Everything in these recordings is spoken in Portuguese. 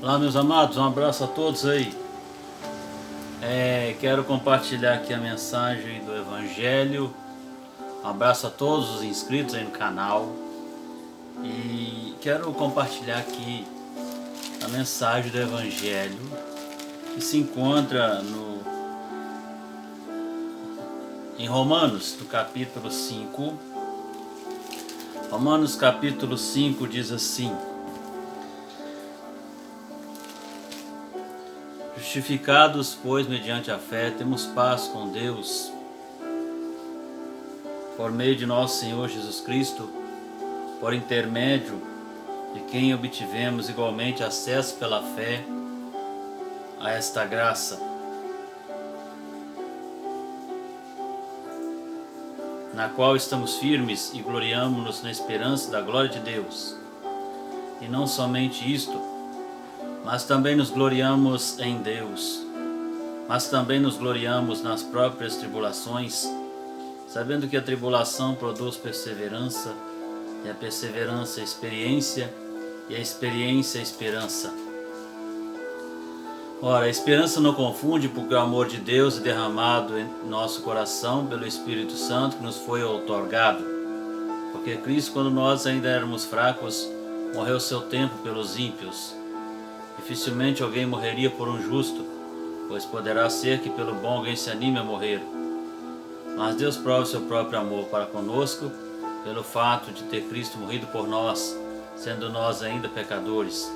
Olá, meus amados, um abraço a todos aí. Quero compartilhar aqui a mensagem do Evangelho. Um abraço a todos os inscritos aí no canal. E quero compartilhar aqui a mensagem do Evangelho que se encontra em Romanos, no capítulo 5. Romanos capítulo 5 diz assim: Justificados, pois, mediante a fé, temos paz com Deus, por meio de nosso Senhor Jesus Cristo, por intermédio de quem obtivemos igualmente acesso pela fé a esta graça, na qual estamos firmes e gloriamo-nos na esperança da glória de Deus. E não somente isto, mas também nos gloriamos em Deus, mas também nos gloriamos nas próprias tribulações, sabendo que a tribulação produz perseverança, e a perseverança experiência, e a experiência esperança. Ora, a esperança não confunde, porque o amor de Deus é derramado em nosso coração pelo Espírito Santo que nos foi outorgado. Porque Cristo, quando nós ainda éramos fracos, morreu seu tempo pelos ímpios. Dificilmente alguém morreria por um justo, pois poderá ser que pelo bom alguém se anime a morrer. Mas Deus prova seu próprio amor para conosco, pelo fato de ter Cristo morrido por nós, sendo nós ainda pecadores.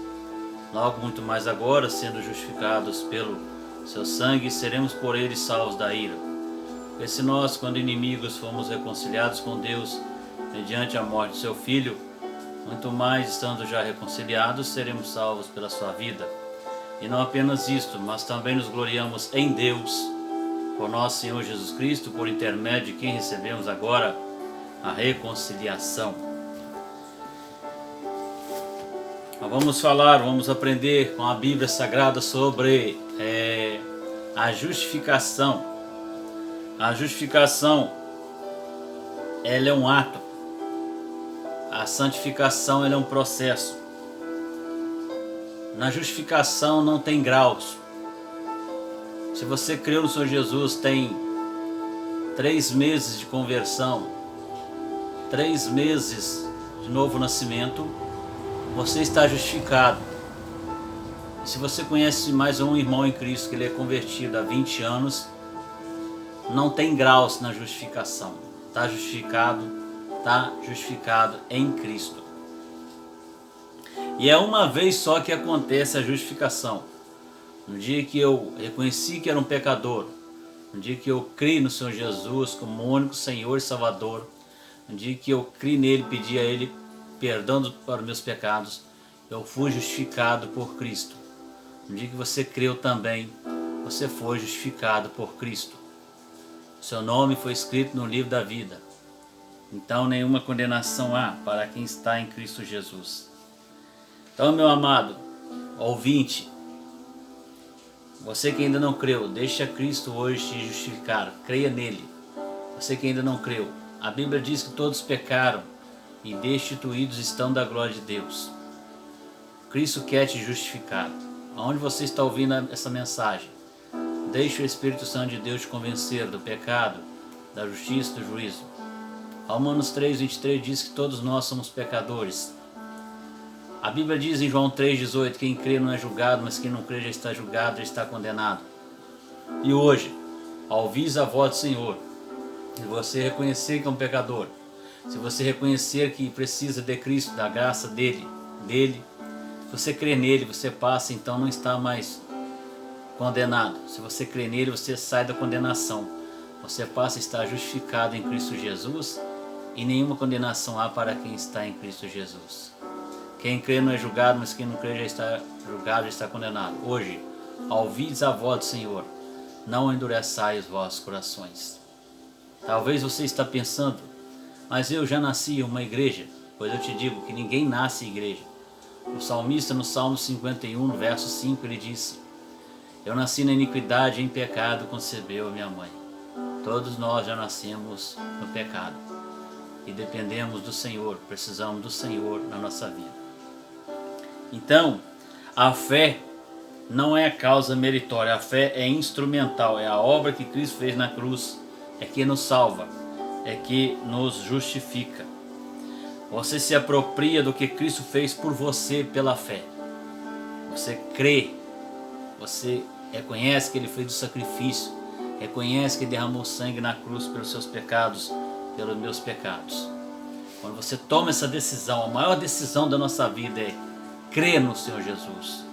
Logo, muito mais agora, sendo justificados pelo seu sangue, seremos por ele salvos da ira. Porque se nós, quando inimigos, fomos reconciliados com Deus mediante a morte de seu Filho, muito mais, estando já reconciliados, seremos salvos pela sua vida. E não apenas isto, mas também nos gloriamos em Deus, por nosso Senhor Jesus Cristo, por intermédio de quem recebemos agora a reconciliação. Vamos aprender com a Bíblia Sagrada sobre a justificação. A justificação, ela é um ato. A santificação, ela é um processo. Na justificação não tem graus. Se você creu no Senhor Jesus, tem 3 meses de conversão, 3 meses de novo nascimento, você está justificado. E se você conhece mais um irmão em Cristo que ele é convertido há 20 anos, não tem graus na justificação. Está justificado em Cristo. E é uma vez só que acontece a justificação. No dia que eu reconheci que era um pecador, no dia que eu criei no Senhor Jesus como o único Senhor e Salvador, no dia que eu criei nele, pedi a ele perdão para os meus pecados, eu fui justificado por Cristo. No dia que você creu também, você foi justificado por Cristo. Seu nome foi escrito no livro da vida. Então nenhuma condenação há para quem está em Cristo Jesus. Então, meu amado ouvinte, você que ainda não creu, deixa Cristo hoje te justificar, creia nele. Você que ainda não creu, a Bíblia diz que todos pecaram e destituídos estão da glória de Deus. Cristo quer te justificar. Aonde você está ouvindo essa mensagem, deixe o Espírito Santo de Deus te convencer do pecado, da justiça e do juízo. Romanos 3:23 diz que todos nós somos pecadores. A Bíblia diz em João 3:18, quem crê não é julgado, mas quem não crê já está julgado, já está condenado. E hoje, ao ouvir a voz do Senhor, se você reconhecer que é um pecador, se você reconhecer que precisa de Cristo, da graça dele, se você crê nele, você passa, então não está mais condenado. Se você crê nele, você sai da condenação. Você passa a estar justificado em Cristo Jesus e nenhuma condenação há para quem está em Cristo Jesus. Quem crê não é julgado, mas quem não crê já está julgado, já está condenado. Hoje, ao ouvir a voz do Senhor, não endureçai os vossos corações. Talvez você está pensando, mas eu já nasci em uma igreja. Pois eu te digo que ninguém nasce em igreja. O salmista no Salmo 51, no verso 5, ele disse: eu nasci na iniquidade, em pecado concebeu a minha mãe. Todos nós já nascemos no pecado e dependemos do Senhor, precisamos do Senhor na nossa vida. Então, A fé não é a causa meritória, a fé é instrumental, é a obra que Cristo fez na cruz, é que nos salva, é que nos justifica. Você se apropria do que Cristo fez por você pela fé. Você crê, você reconhece que Ele fez o sacrifício, reconhece que derramou sangue na cruz pelos seus pecados, pelos meus pecados. Quando você toma essa decisão, a maior decisão da nossa vida é crer no Senhor Jesus.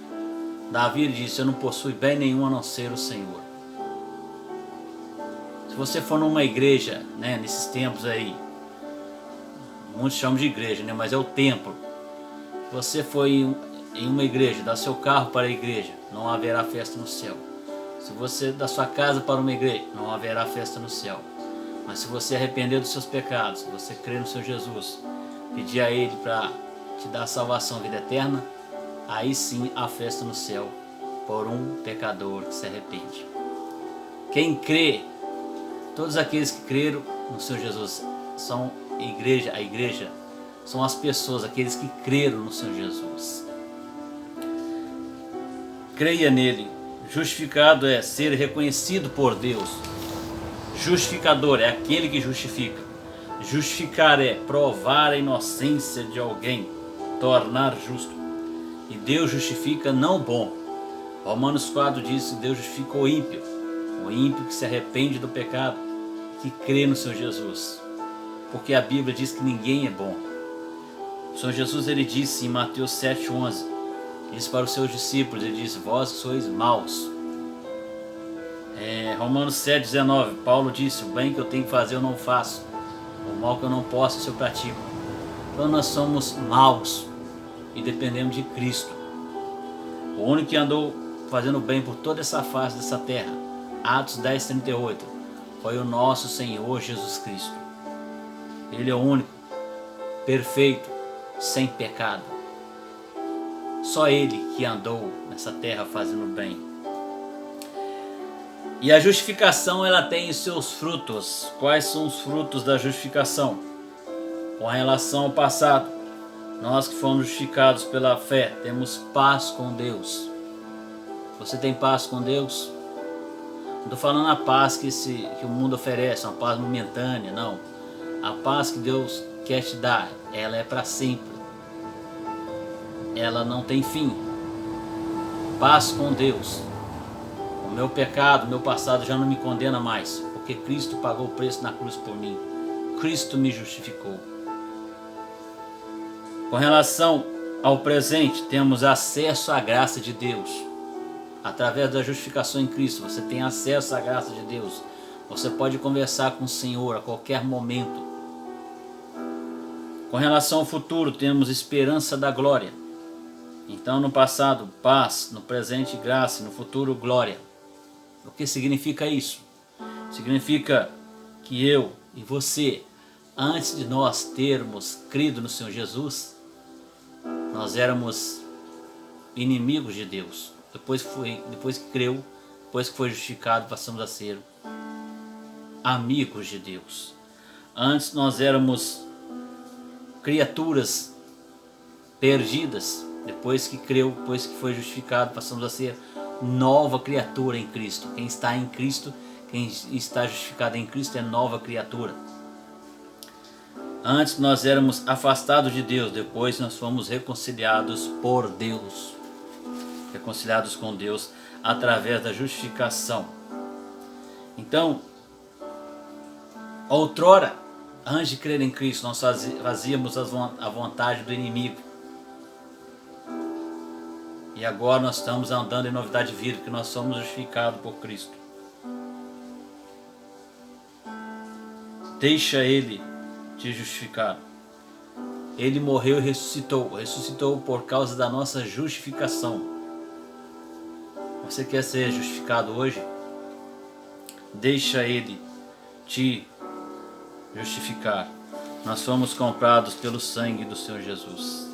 Davi disse: eu não possuo bem nenhum a não ser o Senhor. Se você for numa igreja, nesses tempos aí, muitos chamam de igreja, mas é o templo. Se você for em uma igreja, dá seu carro para a igreja, não haverá festa no céu. Se você dá sua casa para uma igreja, não haverá festa no céu. Mas se você arrepender dos seus pecados, se você crer no Senhor Jesus, pedir a Ele para te dar salvação, vida eterna, aí sim há festa no céu por um pecador que se arrepende. Quem crê, todos aqueles que creram no Senhor Jesus são a igreja são as pessoas, aqueles que creram no Senhor Jesus. Creia nele. Justificado é ser reconhecido por Deus. Justificador é aquele que justifica. Justificar é provar a inocência de alguém, tornar justo. E Deus justifica não o bom. Romanos 4 diz que Deus justifica o ímpio que se arrepende do pecado, que crê no Senhor Jesus. Porque a Bíblia diz que ninguém é bom. O Senhor Jesus, ele disse em Mateus 7,11, disse para os seus discípulos, ele disse: vós sois maus. Romanos 7,19, Paulo disse: o bem que eu tenho que fazer eu não faço, o mal que eu não posso isso eu pratico. Então nós somos maus e dependemos de Cristo. O único que andou fazendo bem por toda essa face dessa terra, Atos 10,38, foi o nosso Senhor Jesus Cristo. Ele é o único, perfeito, sem pecado. Só Ele que andou nessa terra fazendo bem. E a justificação, ela tem os seus frutos. Quais são os frutos da justificação? Com relação ao passado, nós que fomos justificados pela fé, temos paz com Deus. Você tem paz com Deus? Não estou falando a paz que o mundo oferece, uma paz momentânea, não. A paz que Deus quer te dar, ela é para sempre. Ela não tem fim. Paz com Deus. O meu pecado, o meu passado já não me condena mais, porque Cristo pagou o preço na cruz por mim. Cristo me justificou. Com relação ao presente, temos acesso à graça de Deus. Através da justificação em Cristo, você tem acesso à graça de Deus. Você pode conversar com o Senhor a qualquer momento. Com relação ao futuro, temos esperança da glória. Então, no passado, paz, no presente, graça, no futuro, glória. O que significa isso? Significa que eu e você, antes de nós termos crido no Senhor Jesus, nós éramos inimigos de Deus. Depois que creu, depois que foi justificado, passamos a ser amigos de Deus. Antes nós éramos criaturas perdidas. Depois que creu, depois que foi justificado, passamos a ser nova criatura em Cristo. Quem está em Cristo, quem está justificado em Cristo é nova criatura. Antes nós éramos afastados de Deus, depois nós fomos reconciliados por Deus. Reconciliados com Deus através da justificação. Então, outrora, antes de crer em Cristo, nós fazíamos a vontade do inimigo. E agora nós estamos andando em novidade de vida, porque nós somos justificados por Cristo. Deixa Ele te justificar. Ele morreu e ressuscitou. Ressuscitou por causa da nossa justificação. Você quer ser justificado hoje? Deixa Ele te justificar. Nós fomos comprados pelo sangue do Senhor Jesus.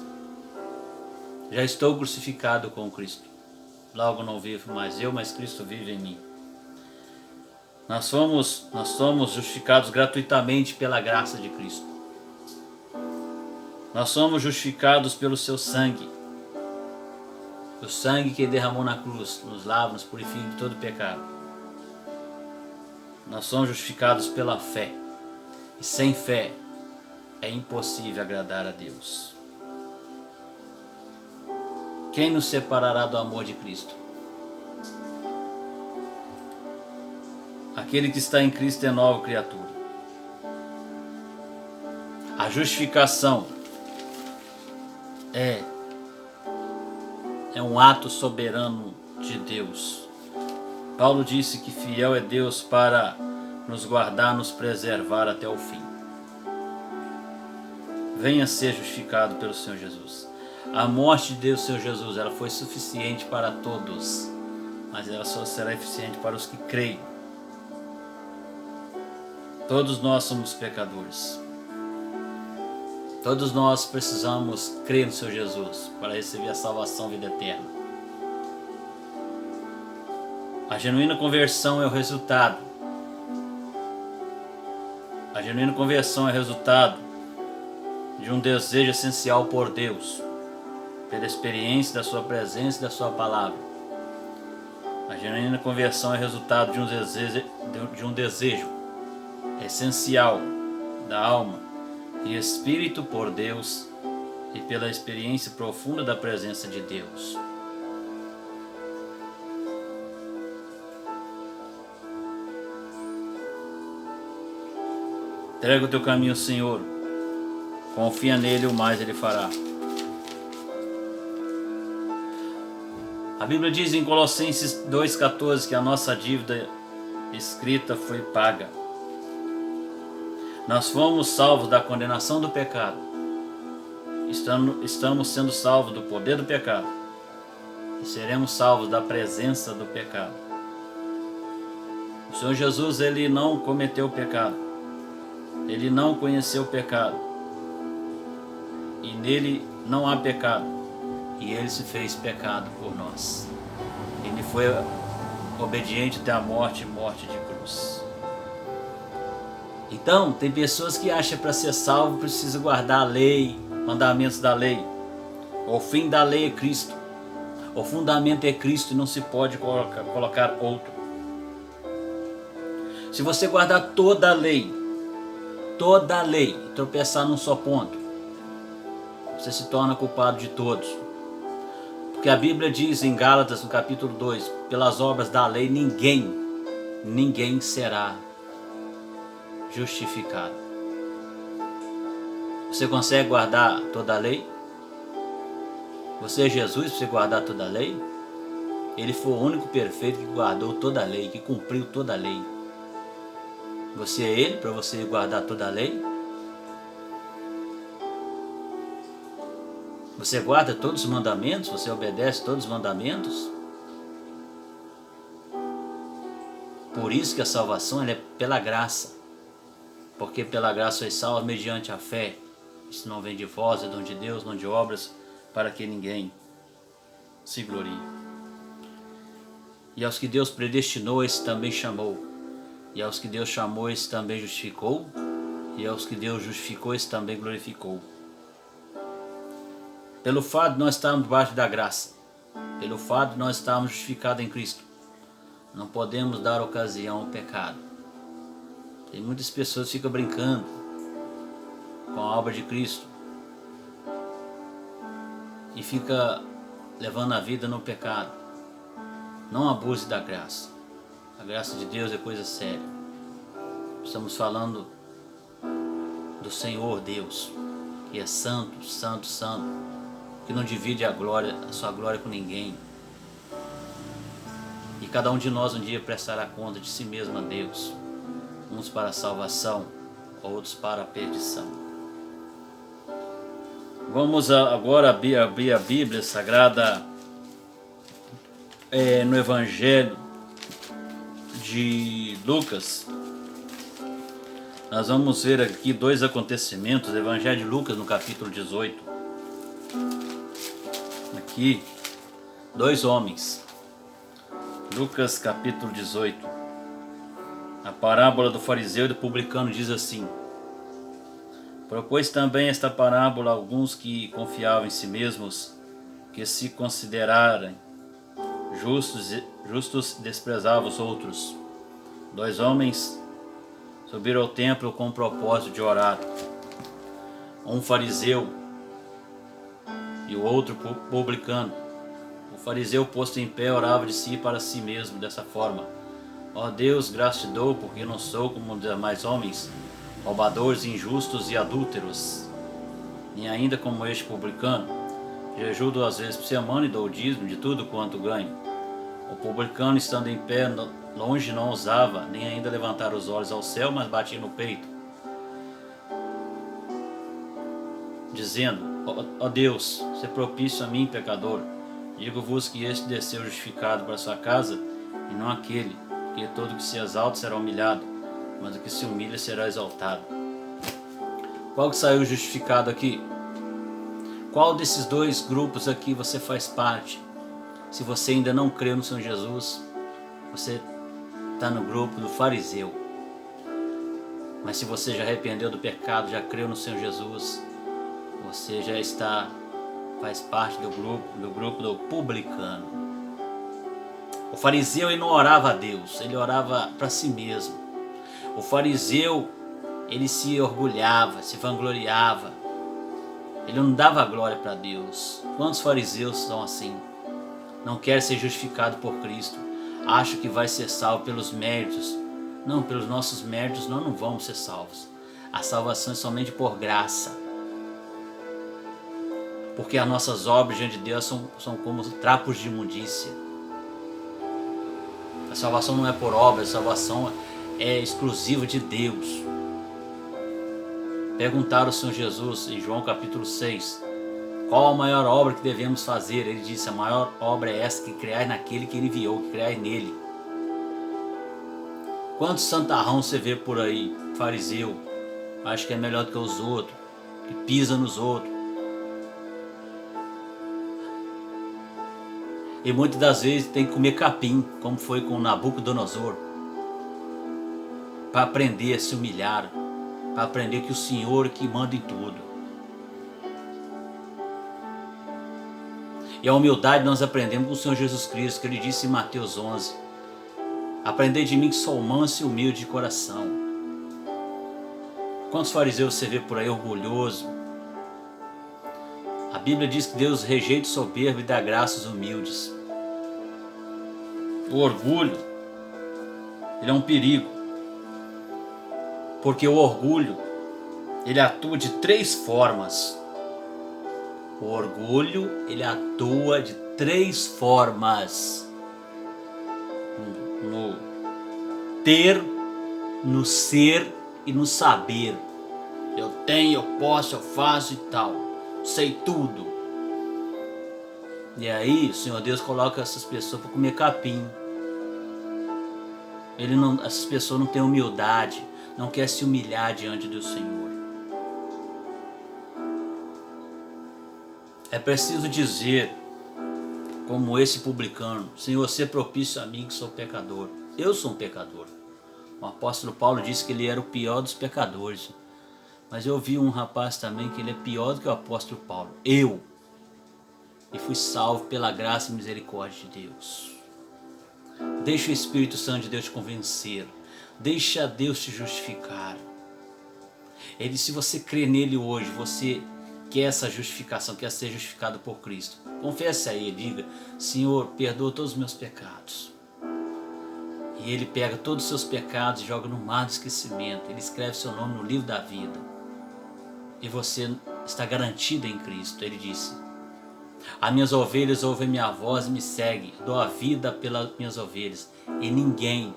Já estou crucificado com Cristo. Logo não vivo mais eu, mas Cristo vive em mim. Nós somos justificados gratuitamente pela graça de Cristo. Nós somos justificados pelo seu sangue. O sangue que Ele derramou na cruz nos lava, nos purifica de todo pecado. Nós somos justificados pela fé. E sem fé é impossível agradar a Deus. Quem nos separará do amor de Cristo? Aquele que está em Cristo é nova criatura. A justificação é um ato soberano de Deus. Paulo disse que fiel é Deus para nos guardar, nos preservar até o fim. Venha ser justificado pelo Senhor Jesus. A morte de Deus, Senhor Jesus, ela foi suficiente para todos, mas ela só será eficiente para os que creem. Todos nós somos pecadores. Todos nós precisamos crer no Senhor Jesus para receber a salvação e a vida eterna. A genuína conversão é o resultado. A genuína conversão é o resultado de um desejo essencial por Deus, pela experiência da sua presença e da sua palavra. A genuína conversão é resultado de um desejo essencial da alma e espírito por Deus e pela experiência profunda da presença de Deus. Entrega o teu caminho ao Senhor, confia nele, o mais ele fará. A Bíblia diz em Colossenses 2,14 que a nossa dívida escrita foi paga. Nós fomos salvos da condenação do pecado. Estamos sendo salvos do poder do pecado. E seremos salvos da presença do pecado. O Senhor Jesus, Ele não cometeu o pecado. Ele não conheceu o pecado. E nele não há pecado. E Ele se fez pecado por nós. Ele foi obediente até a morte, morte de cruz. Então, tem pessoas que acham que para ser salvo precisa guardar a lei, mandamentos da lei. O fim da lei é Cristo. O fundamento é Cristo e não se pode colocar outro. Se você guardar toda a lei, e tropeçar num só ponto, você se torna culpado de todos. Porque a Bíblia diz em Gálatas, no capítulo 2, pelas obras da lei ninguém será justificado. Você consegue guardar toda a lei? Você é Jesus para você guardar toda a lei? Ele foi o único perfeito que guardou toda a lei, que cumpriu toda a lei. Você é Ele para você guardar toda a lei? Você guarda todos os mandamentos? Você obedece todos os mandamentos? Por isso que a salvação ela é pela graça. Porque pela graça sois salvos mediante a fé. Isso não vem de vós, é dom de Deus, não de obras, para que ninguém se glorie. E aos que Deus predestinou, esse também chamou. E aos que Deus chamou, esse também justificou. E aos que Deus justificou, esse também glorificou. Pelo fato de nós estarmos debaixo da graça, pelo fato de nós estarmos justificados em Cristo, não podemos dar ocasião ao pecado. Tem muitas pessoas que ficam brincando com a obra de Cristo e fica levando a vida no pecado. Não abuse da graça. A graça de Deus é coisa séria. Estamos falando do Senhor Deus, que é santo, santo, santo, que não divide a sua glória com ninguém. E cada um de nós um dia prestará conta de si mesmo a Deus, uns para a salvação, outros para a perdição. Vamos agora abrir a Bíblia Sagrada no Evangelho de Lucas. Nós vamos ver aqui dois acontecimentos, Evangelho de Lucas no capítulo 18. Aqui, dois homens. Lucas capítulo 18. A parábola do fariseu e do publicano diz assim: propôs também esta parábola a alguns que confiavam em si mesmos, que se considerarem justos desprezavam os outros. 2 homens subiram ao templo com o propósito de orar. Um fariseu e o outro publicano. O fariseu, posto em pé, orava de si para si mesmo dessa forma: ó Deus, graça te dou, porque não sou como os demais homens, roubadores, injustos e adúlteros, nem ainda como este publicano. Jejuo 2 vezes por semana e dou o dízimo de tudo quanto ganho. O publicano, estando em pé, longe não ousava nem ainda levantar os olhos ao céu, mas batia no peito, dizendo: ó Deus, se propício a mim, pecador. Digo-vos que este desceu justificado para sua casa, e não aquele, porque todo que se exalta será humilhado, mas o que se humilha será exaltado. Qual que saiu justificado aqui? Qual desses 2 grupos aqui você faz parte? Se você ainda não crê no Senhor Jesus, você está no grupo do fariseu. Mas se você já arrependeu do pecado, já creu no Senhor Jesus, você já faz parte do grupo do publicano. O fariseu, ele não orava a Deus, ele orava para si mesmo. O fariseu, ele se orgulhava, se vangloriava. Ele não dava glória para Deus. Quantos fariseus são assim? Não quer ser justificado por Cristo. Acha que vai ser salvo pelos méritos. Não, pelos nossos méritos nós não vamos ser salvos. A salvação é somente por graça. Porque as nossas obras diante de Deus são como trapos de imundícia. A salvação não é por obra, a salvação é exclusiva de Deus. Perguntaram ao Senhor Jesus em João capítulo 6, qual a maior obra que devemos fazer? Ele disse: a maior obra é essa, que creais naquele que ele enviou, que creais nele. Quantos santarrão você vê por aí, fariseu, acha que é melhor do que os outros, que pisa nos outros. E muitas das vezes tem que comer capim, como foi com Nabucodonosor, para aprender a se humilhar, para aprender que o Senhor é que manda em tudo. E a humildade nós aprendemos com o Senhor Jesus Cristo, que Ele disse em Mateus 11, aprendei de mim que sou manso e humilde de coração. Quantos fariseus você vê por aí orgulhoso? A Bíblia diz que Deus rejeita o soberbo e dá graça aos humildes. O orgulho, ele é um perigo. Porque o orgulho, ele atua de 3 formas. O orgulho, ele atua de 3 formas. No ter, no ser e no saber. Eu tenho, eu posso, eu faço e tal. Sei tudo. E aí o Senhor Deus coloca essas pessoas para comer capim. Essas pessoas não têm humildade, não querem se humilhar diante do Senhor. É preciso dizer, como esse publicano: Senhor, você propício a mim que sou pecador. Eu sou um pecador. O apóstolo Paulo disse que ele era o pior dos pecadores. Mas eu vi um rapaz também que ele é pior do que o apóstolo Paulo. Eu. E fui salvo pela graça e misericórdia de Deus. Deixa o Espírito Santo de Deus te convencer. Deixa Deus te justificar. Ele, se você crê nele hoje, você quer essa justificação, quer ser justificado por Cristo. Confesse a Ele, diga: Senhor, perdoa todos os meus pecados. E Ele pega todos os seus pecados e joga no mar do esquecimento. Ele escreve seu nome no livro da vida. E você está garantido em Cristo. Ele disse: as minhas ovelhas ouvem minha voz e me seguem. Dou a vida pelas minhas ovelhas. E ninguém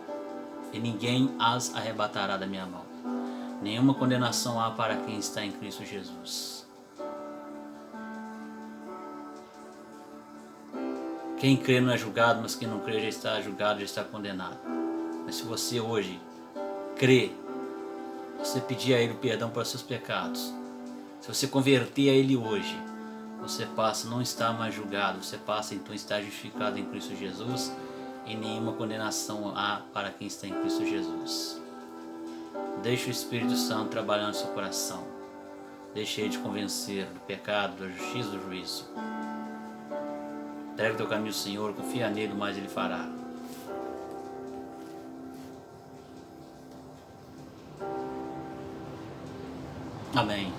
as arrebatará da minha mão. Nenhuma condenação há para quem está em Cristo Jesus. Quem crê não é julgado, mas quem não crê já está julgado, já está condenado. Mas se você hoje crê, você pedir a Ele perdão para seus pecados, se você converter a Ele hoje, você passa a não estar mais julgado, você passa então a estar justificado em Cristo Jesus, e nenhuma condenação há para quem está em Cristo Jesus. Deixe o Espírito Santo trabalhar no seu coração. Deixe Ele te convencer do pecado, da justiça e do juízo. Entrega o teu caminho ao Senhor, confia nele, mas Ele fará. Amém.